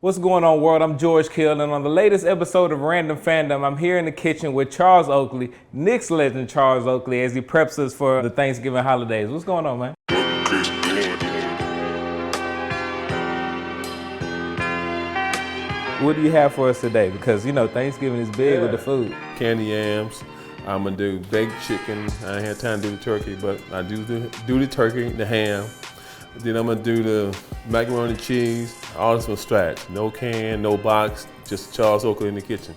What's going on, world? I'm George Kill, and on the latest episode of Random Fandom, I'm here in the kitchen with Charles Oakley, Knicks legend Charles Oakley, as he preps us for the Thanksgiving holidays. What's going on, man? What do you have for us today? Because, you know, Thanksgiving is big with the food. Candy yams. I'm gonna do baked chicken. I ain't had time to do the turkey, but I do the turkey, the ham. Then I'm gonna do the macaroni and cheese, all this from scratch. No can, no box, just Charles Oakley in the kitchen.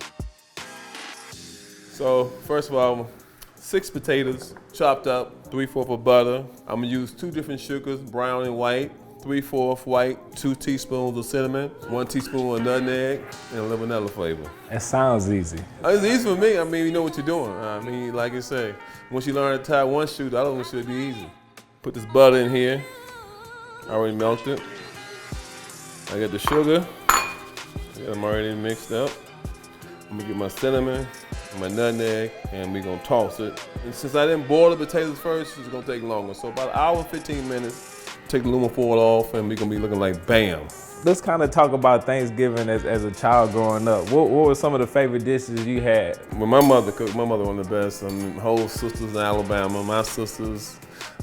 So first of all, 6 potatoes chopped up, 3/4 of butter. I'm gonna use 2 different sugars, brown and white, 3/4 white, 2 teaspoons of cinnamon, 1 teaspoon of nutmeg, and a little vanilla flavor. That sounds easy. It's easy for me. I mean, you know what you're doing. I mean, like I say, once you learn to tie one shoe, the other one should be easy. Put this butter in here. I already melted. I got the sugar. I got them already mixed up. I'm gonna get my cinnamon, my nutmeg, and we're gonna toss it. And since I didn't boil the potatoes first, it's gonna take longer. So about an hour and 15 minutes, take the aluminum foil off, and we're gonna be looking like bam. Let's kind of talk about Thanksgiving as a child growing up. What were some of the favorite dishes you had? When my mother cooked, my mother one of the best. I mean, whole sisters in Alabama, my sisters,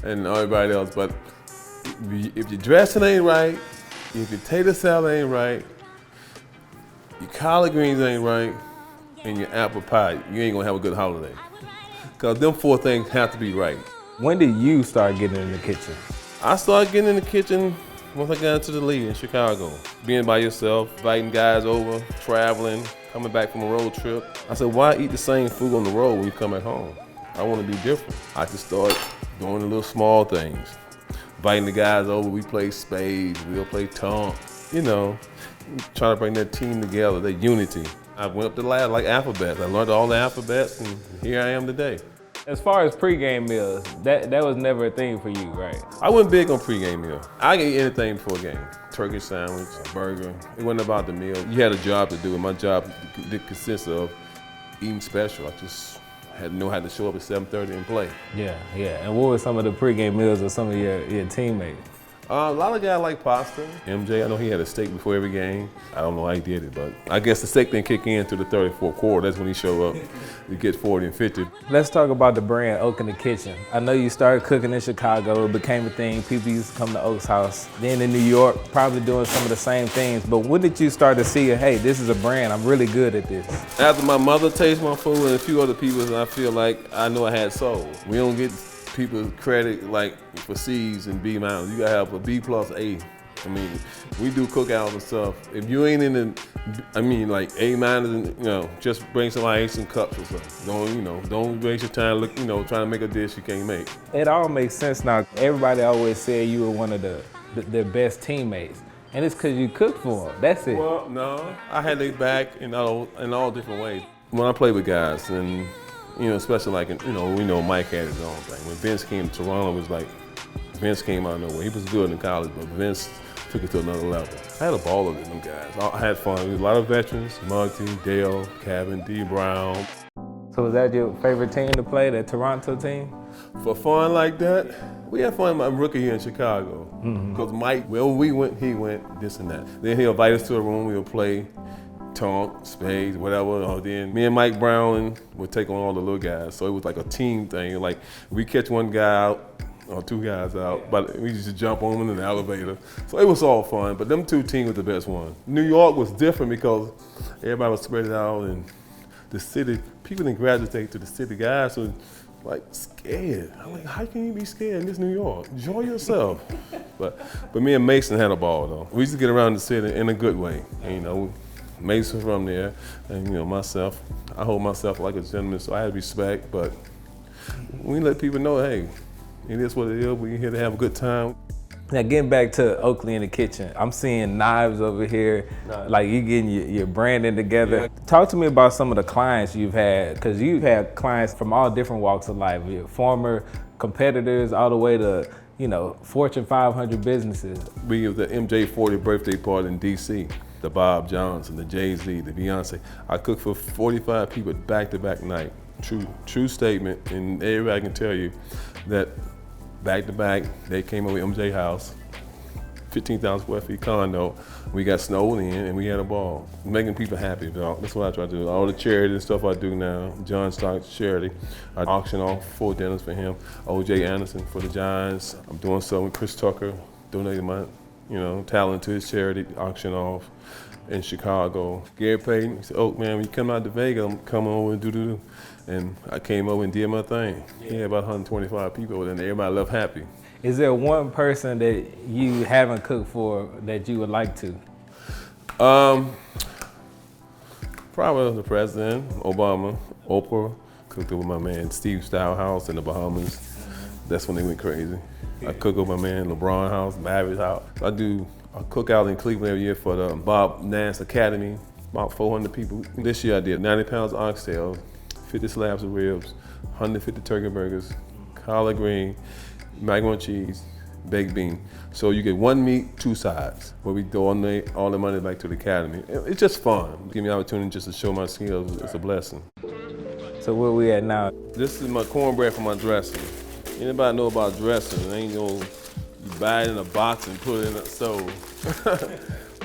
and everybody else. But if your dressing ain't right, if your tater salad ain't right, your collard greens ain't right, and your apple pie, you ain't gonna have a good holiday. Cause them 4 things have to be right. When did you start getting in the kitchen? I started getting in the kitchen once I got into the league in Chicago. Being by yourself, inviting guys over, traveling, coming back from a road trip. I said, why eat the same food on the road when you come back home? I wanna do different. I just started doing the little small things. Inviting the guys over, we play spades, we'll play tonk, you know, trying to bring that team together, that unity. I went up the ladder like alphabets. I learned all the alphabets, and here I am today. As far as pregame meals, that was never a thing for you, right? I wasn't big on pregame meal. I can eat anything before a game. Turkey sandwich, a burger. It wasn't about the meal. You had a job to do, and my job consists of eating special. I just had to know how to show up at 7:30 and play. Yeah. And what were some of the pregame meals of some of your teammates? A lot of guys like pasta. MJ, I know he had a steak before every game. I don't know how he did it, but I guess the steak didn't kick in through the 34th quarter. That's when he showed up. He gets 40 and 50. Let's talk about the brand Oak in the Kitchen. I know you started cooking in Chicago. It became a thing. People used to come to Oak's house. Then in New York, probably doing some of the same things. But when did you start to see, hey, this is a brand, I'm really good at this? After my mother tasted my food and a few other people, I feel like I know I had soul. We don't get people credit like for C's and B minus. You gotta have a B plus A. I mean, we do cookouts and stuff. If you ain't in the, like A minus, and just bring some ice and cups or something. Don't waste your time trying to make a dish you can't make. It all makes sense now. Everybody always said you were one of their best teammates. And it's because you cooked for them. That's it. Well, no, I had their back in all different ways. When I play with guys, and especially like, we know Mike had his own thing. When Vince came to Toronto, it was like, Vince came out of nowhere. He was good in college, but Vince took it to another level. I had a ball of them guys. I had fun. There was a lot of veterans, Muggsy, Dale, Kevin, D. Brown. So was that your favorite team to play, the Toronto team? For fun like that, we had fun my rookie here in Chicago. Because Mike, well, we went, he went, this and that. Then he'll invite us to a room, we'll play tonk, spades, whatever. Then me and Mike Brown would take on all the little guys. So it was like a team thing. Like we catch one guy out or 2 guys out, but we just jump on them in the elevator. So it was all fun, but them 2 teams were the best one. New York was different because everybody was spread out and the city, people didn't gravitate to the city. Guys were like scared. I'm like, how can you be scared in this New York? Enjoy yourself. But me and Mason had a ball though. We used to get around the city in a good way. And, Mason from there, and myself, I hold myself like a gentleman, so I had respect, but we let people know, hey, it is what it is, we're here to have a good time. Now getting back to Oakley in the Kitchen, I'm seeing knives over here, like you getting your branding together. Yeah. Talk to me about some of the clients you've had, because you've had clients from all different walks of life, your former competitors all the way to, Fortune 500 businesses. We had the MJ 40th birthday party in DC. The Bob Johnson, the Jay-Z, the Beyonce. I cooked for 45 people back-to-back night. True statement, and everybody can tell you that back-to-back, they came over to MJ house, 15,000 square feet condo. We got snowed in and we had a ball. Making people happy, dog. That's what I try to do. All the charity and stuff I do now. John Stark's charity. I auction off 4 dinners for him. O.J. Anderson for the Giants. I'm doing something with Chris Tucker, donating my, talent to his charity, auction off in Chicago. Gary Payton, he said, "Oh man, when you come out to Vegas, I'm coming over and do." And I came over and did my thing. He had about 125 people over there, and everybody left happy. Is there one person that you haven't cooked for that you would like to? Probably the president, Obama, Oprah. Cooked with my man Steve Stylehouse in the Bahamas. That's when they went crazy. I cook with my man LeBron house, Mavericks house. I do a cookout in Cleveland every year for the Bob Nance Academy. About 400 people. This year I did 90 pounds of oxtail, 50 slabs of ribs, 150 turkey burgers, collard green, macaroni and cheese, baked bean. So you get 1 meat, 2 sides, where we donate all the money back to the academy. It's just fun. Give me an opportunity just to show my skills. It's a blessing. So where we at now? This is my cornbread for my dressing. Anybody know about dressing? It ain't no, you buy it in a box and put it in a stove.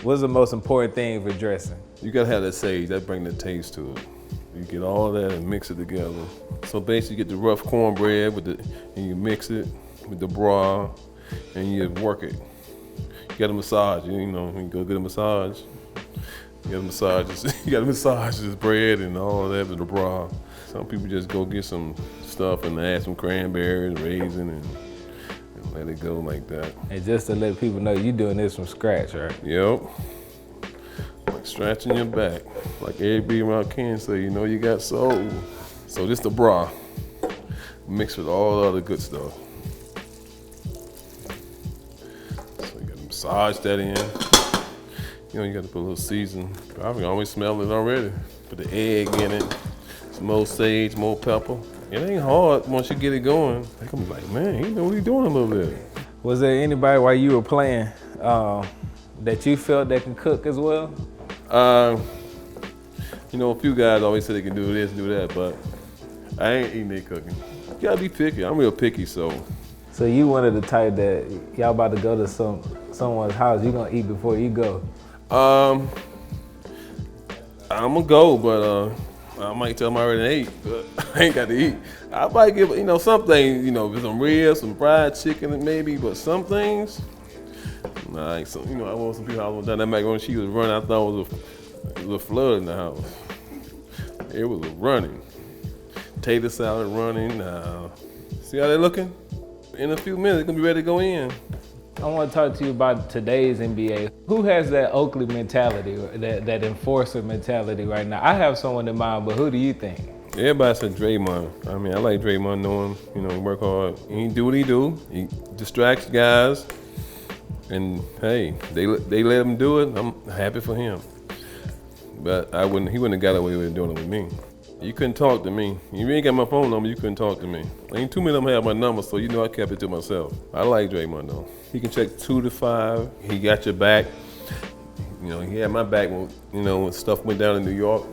What's the most important thing for dressing? You gotta have that sage, that brings the taste to it. You get all that and mix it together. So basically you get the rough cornbread and you mix it with the broth and you work it. You gotta massage, you go get a massage. You gotta massage this bread and all that with the broth. Some people just go get some stuff and add some cranberries, raisin, and let it go like that. And just to let people know, you're doing this from scratch, right? Yep. Like scratching your back. Like everybody around Ken say, you got soul. So this the broth, mixed with all the other good stuff. So you gotta massage that in. You gotta put a little season. I can always smell it already. Put the egg in it, some more sage, more pepper. It ain't hard once you get it going. They gonna be like, man, he know what he doing a little bit. Was there anybody while you were playing that you felt that can cook as well? A few guys always say they can do this, do that, but I ain't eating their cooking. You gotta be picky. I'm real picky, so. So you one of the type that y'all about to go to someone's house, you gonna eat before you go? I'm gonna go, but I might tell them I already ate, but I ain't got to eat. I might give, some things, some ribs, some fried chicken maybe, but some things, nah, I ain't so, I want some people I was done that macaroni she was running. I thought it was a flood in the house. It was running. Tater salad running. See how they looking? In a few minutes, it's gonna be ready to go in. I want to talk to you about today's NBA. Who has that Oakley mentality, that enforcer mentality right now? I have someone in mind, but who do you think? Everybody said Draymond. I mean, I like Draymond, know him, he work hard. He do what he do. He distracts guys. And hey, they let him do it. I'm happy for him. But he wouldn't have got away with doing it with me. You couldn't talk to me. You ain't got my phone number, you couldn't talk to me. Ain't too many of them have my number, so I kept it to myself. I like Draymond though. He can check 2 to 5. He got your back. He had my back when stuff went down in New York.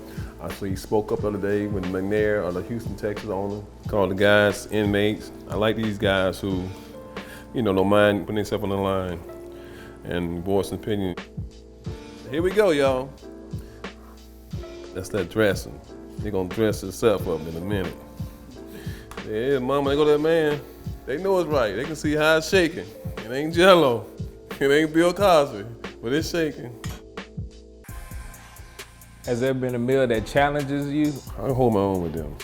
So he spoke up the other day when McNair, the Houston, Texas owner, called the guys inmates. I like these guys who, don't mind putting themselves on the line and voice an opinion. Here we go, y'all. That's that dressing. They're gonna dress itself up in a minute. Yeah, mama, they go to that man. They know it's right. They can see how it's shaking. It ain't Jello. It ain't Bill Cosby, but it's shaking. Has there been a meal that challenges you? I hold my own with them.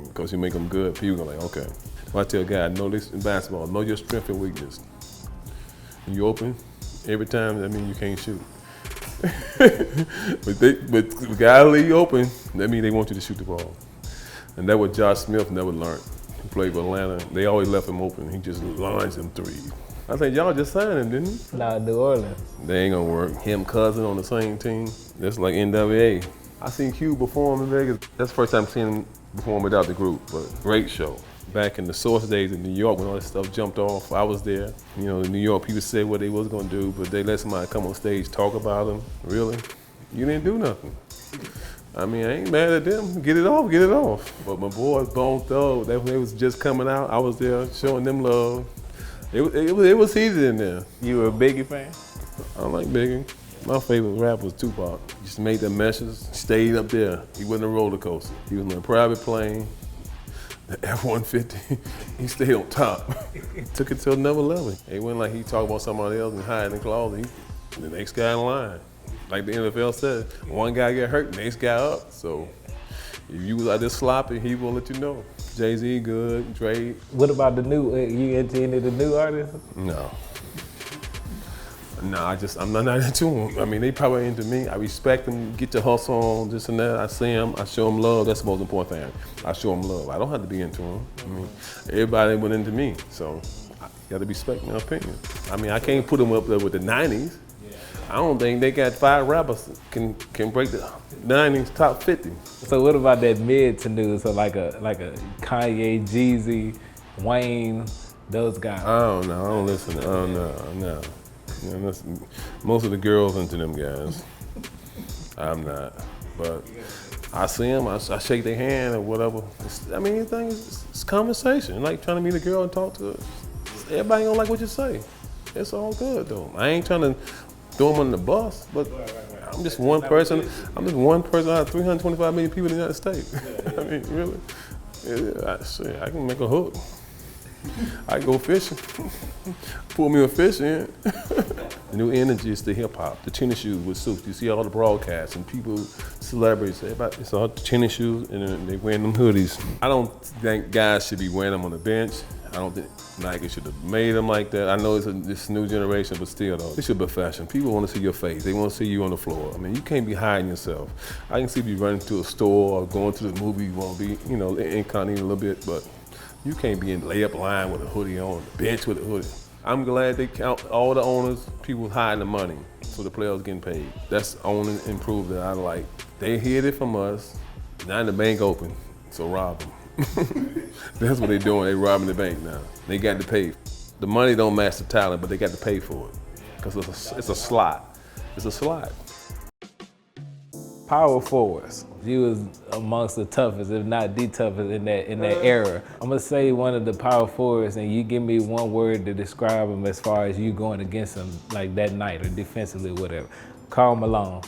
Because you make them good, people go like, okay. If I tell a guy, know this in basketball, know your strength and weakness. When you open, every time, that means you can't shoot. but guys leave you open, that means they want you to shoot the ball. And that's what Josh Smith never learned. He played for Atlanta. They always left him open. He just lines them threes. I think y'all just signed him, didn't you? Nah, New Orleans. They ain't gonna work. Him, Cousin on the same team. That's like NWA. I seen Q perform in Vegas. That's the first time seeing him perform without the group, but great show. Back in the Source days in New York when all that stuff jumped off, I was there. In New York, people said what they was gonna do, but they let somebody come on stage talk about them. Really? You didn't do nothing. I mean, I ain't mad at them. Get it off. But my boys, Bone Thug, they was just coming out. I was there showing them love. It was heated in there. You were a Biggie fan? I don't like Biggie. My favorite rapper was Tupac. He just made the meshes, stayed up there. He wasn't a roller coaster. He was in a private plane, the F-150. He stayed on top. Took it to another level. It wasn't like he talked about somebody else and hiding in the closet. The next guy in line. Like the NFL said, one guy get hurt, next guy up. So if you was out there sloppy, he will let you know. Jay-Z good, Dre. What about the new, you into any of the new artists? No. No, I'm not into them. I mean, they probably into me. I respect them, get your hustle on, this and that. I see them, I show them love. That's the most important thing. I show them love. I don't have to be into them. I mean, everybody went into me, so you got to respect my opinion. I mean, I can't put them up there with the 90s. I don't think they got 5 rappers can break the 90s top 50. So what about that mid to new? So like a Kanye, Jeezy, Wayne, those guys. I don't know. I don't listen. I don't know. No. You know, most of the girls into them guys. I'm not. But I see them. I shake their hand or whatever. Anything it's conversation. Like trying to meet a girl and talk to her. Everybody gonna like what you say. It's all good though. I ain't trying to throw them on the bus, but I'm just one person. I'm just one person out of 325 million people in the United States. I mean, really? Yeah, I can make a hook. I go fishing. Pull me a fish in. The new energy is the hip hop, the tennis shoes with suits. You see all the broadcasts and people, celebrities, everybody, it's all the tennis shoes and then they wearing them hoodies. I don't think guys should be wearing them on the bench. I don't think Nike should have made them like that. I know it's this new generation, but still though, it should be fashion. People want to see your face. They want to see you on the floor. I mean, you can't be hiding yourself. I can see you running to a store or going to the movie. You want to be, incognito a little bit, but you can't be in layup line with a hoodie on, the bench with a hoodie. I'm glad they count all the owners, people hiding the money, so the players getting paid. That's the only improvement I like. They hid it from us, now the bank open, so rob them. That's what they're doing, they robbing the bank now. They got to pay. The money don't match the talent, but they got to pay for it. Because it's a slot. It's a slot. Power forwards. You was amongst the toughest, if not the toughest in that era. I'm gonna say one of the power forwards, and you give me one word to describe them as far as you going against them like that night or defensively or whatever. Karl Malone.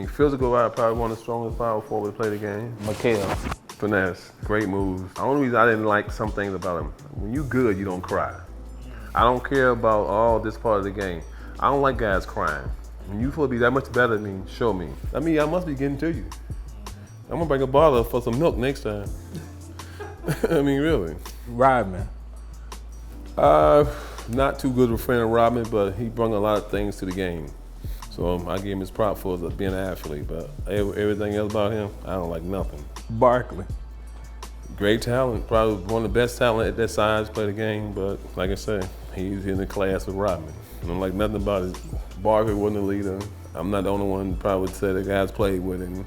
Physical wise, probably one of the strongest power forwards to play the game. Mikhail. Finesse, great moves. The only reason I didn't like some things about him, when you good, you don't cry. I don't care about all this part of the game. I don't like guys crying. When you supposed to be that much better than me, show me. I must be getting to you. I'm gonna bring a bottle for some milk next time. Really. Rodman. Not too good of a friend of Rodman, but he brought a lot of things to the game. So I give him his prop for being an athlete, but everything else about him, I don't like nothing. Barkley. Great talent, probably one of the best talent at that size, play the game, but like I said, he's in the class with Rodman. I don't like nothing about it. Barkley wasn't a leader. I'm not the only one probably would say the guys played with him.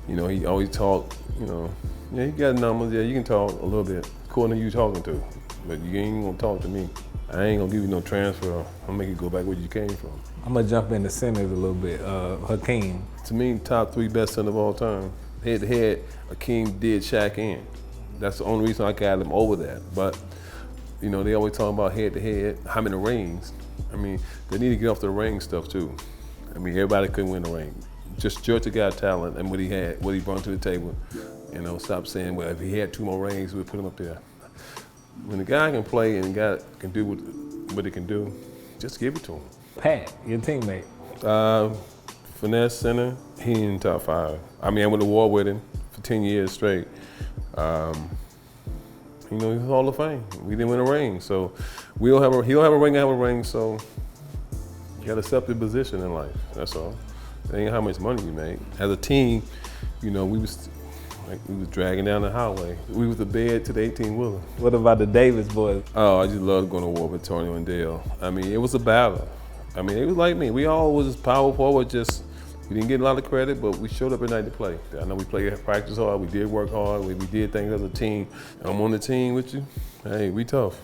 He always talked, yeah, he got numbers, yeah, you can talk a little bit, according to you talking to, but you ain't gonna talk to me. I ain't gonna give you no transfer. I'm gonna make you go back where you came from. I'm gonna jump into centers a little bit. Hakeem. To me, top 3 best center of all time. Head to head, Hakeem did Shaq in. That's the only reason I got him over that. But, they always talk about head to head, how many rings. They need to get off the ring stuff too. Everybody couldn't win the ring. Just Georgia got talent and what he brought to the table. Stop saying, well, if he had 2 more rings, we'd put him up there. When the guy can play and the guy can do what he can do, just give it to him. Pat, your teammate. Finesse center, he in top 5. I went to war with him for 10 years straight. He's Hall of Fame. We didn't win a ring, so he don't have a ring, I have a ring, so you got to accept the position in life, that's all. It ain't how much money you make. As a team, we was dragging down the highway. We was the bed to the 18-wheeler. What about the Davis boys? Oh, I just loved going to war with Tony and Dale. It was a battle. It was like me. We all was power forward, just we didn't get a lot of credit, but we showed up at night to play. I know we played practice hard, we did work hard, we did things as a team. I'm on the team with you. Hey, we tough.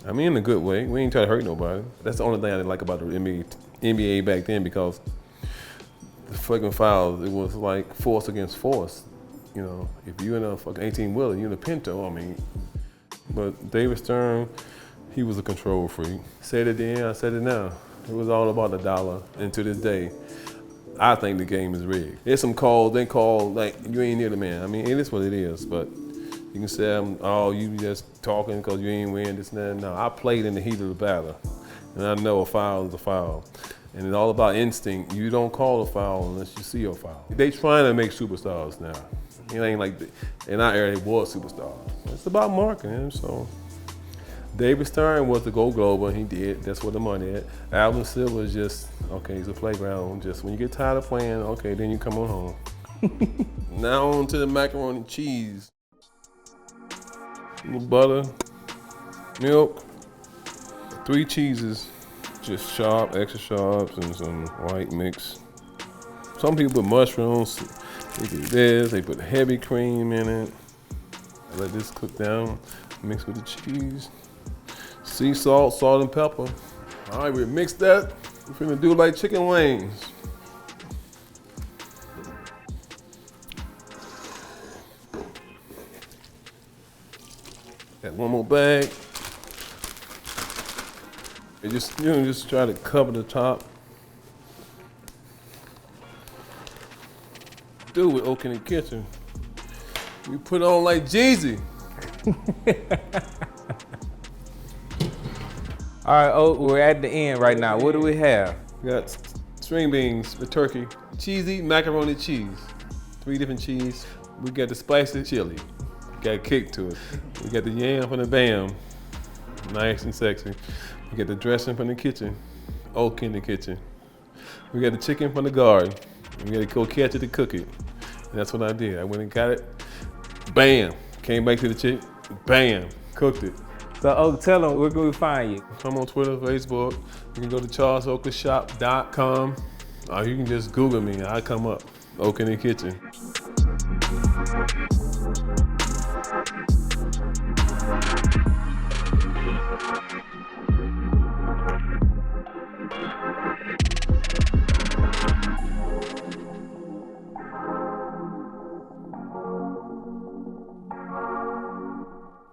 In a good way. We ain't trying to hurt nobody. That's the only thing I didn't like about the NBA back then, because the fucking fouls, it was like force against force. If you're in a fucking 18-wheeler, you're in a Pinto, But David Stern, he was a control freak. Said it then, I said it now. It was all about the dollar. And to this day, I think the game is rigged. There's some calls, they call like, you ain't near the man. I mean, it is what it is, but you can say, oh, you just talking because you ain't winning this and that. No, I played in the heat of the battle. And I know a foul is a foul. And it's all about instinct. You don't call a foul unless you see a foul. They trying to make superstars now. It ain't like, in our era, they was superstars. It's about marketing, so. David Stern was the go global, and he did. That's where the money is. Alvin Silver is just, okay, he's a playground. Just when you get tired of playing, okay, then you come on home. Now on to the macaroni and cheese. A little butter, milk, 3 cheeses, just sharp, extra sharps, and some white mix. Some people put mushrooms. They do this. They put heavy cream in it. Let this cook down, mix with the cheese. Sea salt, salt and pepper. All right, we mix that. We're finna do like chicken wings. Got one more bag. And just try to cover the top. Do with Oak in the kitchen. You put on like Jeezy. All right, Oak, we're at the end right now. What do we have? We got string beans with turkey, cheesy macaroni cheese, 3 different cheese. We got the spicy chili, got a kick to it. We got the yam from the Bam, nice and sexy. We got the dressing from the kitchen, Oak in the kitchen. We got the chicken from the garden. We got to go catch it to cook it. And that's what I did. I went and got it, bam, came back to the chicken, bam, cooked it. So, Oak, tell them where can we find you? I'm on Twitter, Facebook. You can go to charlesoakleyshop.com, or you can just Google me. I come up, Oak in the Kitchen.